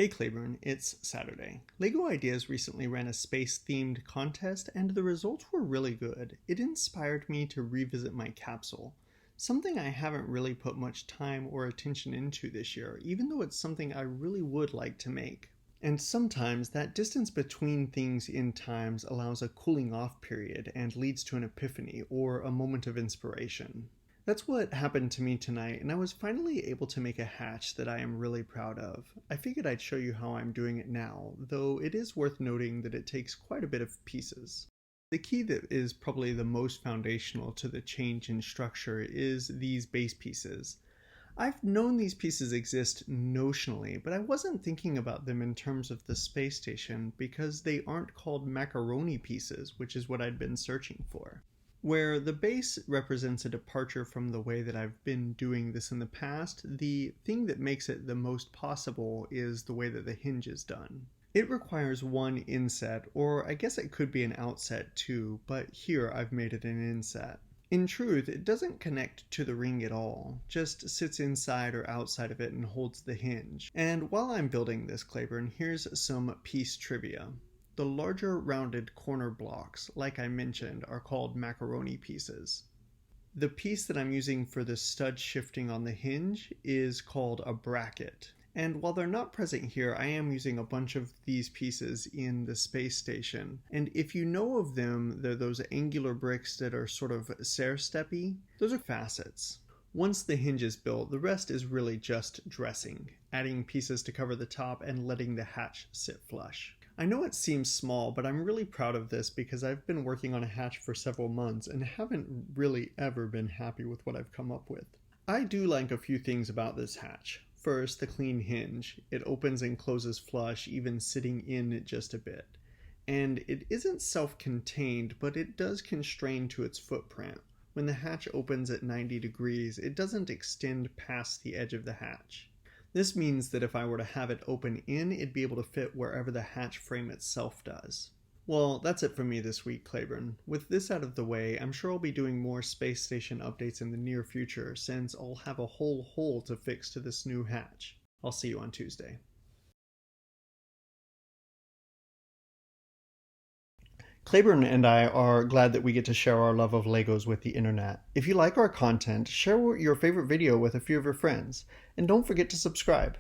Hey Claiborne, it's Saturday. LEGO Ideas recently ran a space-themed contest and the results were really good. It inspired me to revisit my capsule, something I haven't really put much time or attention into this year, even though it's something I really would like to make. And sometimes that distance between things in times allows a cooling off period and leads to an epiphany or a moment of inspiration. That's what happened to me tonight, and I was finally able to make a hatch that I am really proud of. I figured I'd show you how I'm doing it now, though it is worth noting that it takes quite a bit of pieces. The key that is probably the most foundational to the change in structure is these base pieces. I've known these pieces exist notionally, but I wasn't thinking about them in terms of the space station because they aren't called macaroni pieces, which is what I'd been searching for. Where the base represents a departure from the way that I've been doing this in the past, the thing that makes it the most possible is the way that the hinge is done. It requires one inset, or I guess it could be an outset too, but here I've made it an inset. In truth, it doesn't connect to the ring at all, just sits inside or outside of it and holds the hinge. And while I'm building this, Claiborne, here's some piece trivia. The larger rounded corner blocks, like I mentioned, are called macaroni pieces. The piece that I'm using for the stud shifting on the hinge is called a bracket. And while they're not present here, I am using a bunch of these pieces in the space station. And if you know of them, they're those angular bricks that are sort of stair-steppy. Those are facets. Once the hinge is built, the rest is really just dressing, adding pieces to cover the top and letting the hatch sit flush. I know it seems small, but I'm really proud of this because I've been working on a hatch for several months and haven't really ever been happy with what I've come up with. I do like a few things about this hatch. First, the clean hinge. It opens and closes flush, even sitting in it just a bit. And it isn't self-contained, but it does constrain to its footprint. When the hatch opens at 90 degrees, it doesn't extend past the edge of the hatch. This means that if I were to have it open in, it'd be able to fit wherever the hatch frame itself does. Well, that's it for me this week, Claiborne. With this out of the way, I'm sure I'll be doing more space station updates in the near future, since I'll have a whole hole to fix to this new hatch. I'll see you on Tuesday. Claiborne and I are glad that we get to share our love of Legos with the internet. If you like our content, share your favorite video with a few of your friends, and don't forget to subscribe.